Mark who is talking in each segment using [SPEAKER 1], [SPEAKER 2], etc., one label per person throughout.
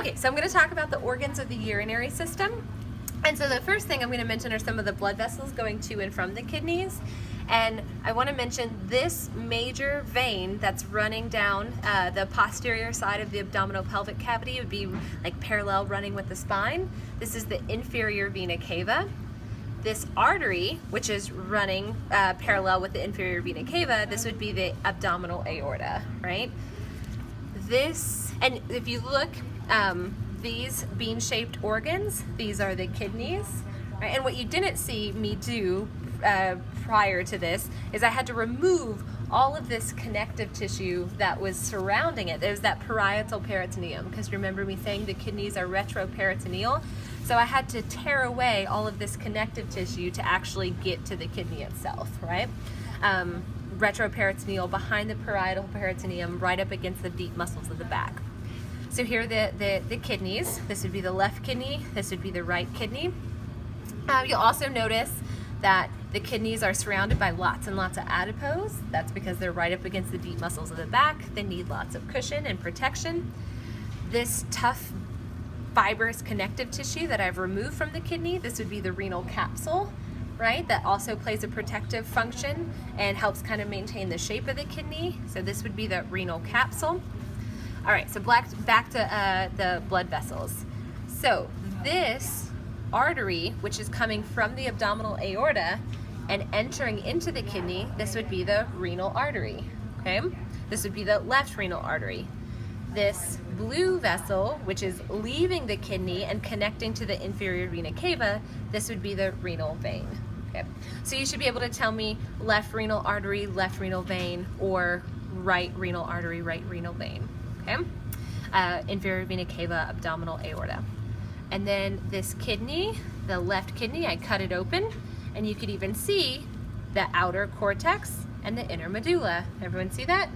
[SPEAKER 1] Okay, so I'm going to talk about the organs of the urinary system. And so the first thing I'm going to mention are some of the blood vessels going to and from the kidneys. And I want to mention this major vein that's running down the posterior side of the abdominal pelvic cavity. It would be like parallel running with the spine. This is the inferior vena cava. This artery, which is running parallel with the inferior vena cava, this would be the abdominal aorta, right? This, and if you look, these bean-shaped organs, these are the kidneys, right? And what you didn't see me do prior to this is I had to remove all of this connective tissue that was surrounding it. There's that parietal peritoneum, because remember me saying the kidneys are retroperitoneal? So I had to tear away all of this connective tissue to actually get to the kidney itself, right? Retroperitoneal, behind the parietal peritoneum, right up against the deep muscles of the back. So here are the kidneys. This would be the left kidney, this would be the right kidney. You'll also notice that the kidneys are surrounded by lots and lots of adipose. That's because they're right up against the deep muscles of the back. They need lots of cushion and protection. This tough fibrous connective tissue that I've removed from the kidney, this would be the renal capsule, right? That also plays a protective function and helps kind of maintain the shape of the kidney. So this would be the renal capsule. All right, so back to the blood vessels. So this artery, which is coming from the abdominal aorta and entering into the kidney, this would be the renal artery, okay? This would be the left renal artery. This blue vessel, which is leaving the kidney and connecting to the inferior vena cava, this would be the renal vein, okay? So you should be able to tell me left renal artery, left renal vein, or right renal artery, right renal vein, okay? Inferior vena cava, abdominal aorta. And then this kidney, the left kidney, I cut it open, and you could even see the outer cortex and the inner medulla. Everyone see that?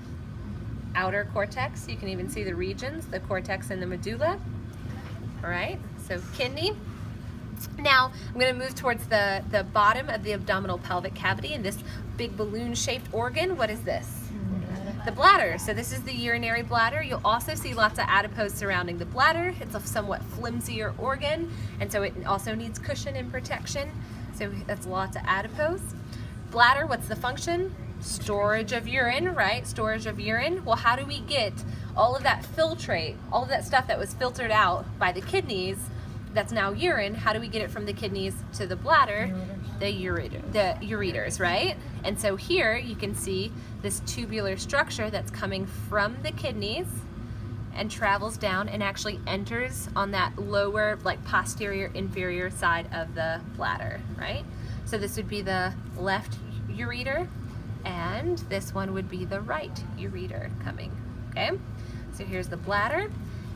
[SPEAKER 1] Outer cortex, you can even see the regions, the cortex and the medulla. All right, so kidney. Now, I'm gonna move towards the bottom of the abdominal pelvic cavity, and this big balloon-shaped organ, what is this? The bladder. So this is the urinary bladder. You'll also see lots of adipose surrounding the bladder. It's a somewhat flimsier organ, and so it also needs cushion and protection. So that's lots of adipose. Bladder, what's the function? Storage of urine, right? Storage of urine. Well, how do we get all of that filtrate, all of that stuff that was filtered out by the kidneys, that's now urine, how do we get it from the kidneys to the bladder? The ureters, right? And so here you can see this tubular structure that's coming from the kidneys and travels down and actually enters on that lower, like posterior, inferior side of the bladder, right? So this would be the left ureter, and this one would be the right ureter coming, okay? So here's the bladder,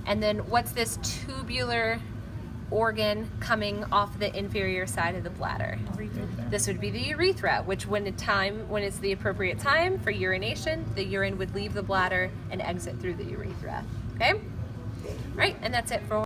[SPEAKER 1] and then what's this tubular organ coming off the inferior side of the bladder? This would be the urethra, which when it's the appropriate time for urination, the urine would leave the bladder and exit through the urethra, okay? Right, and that's it for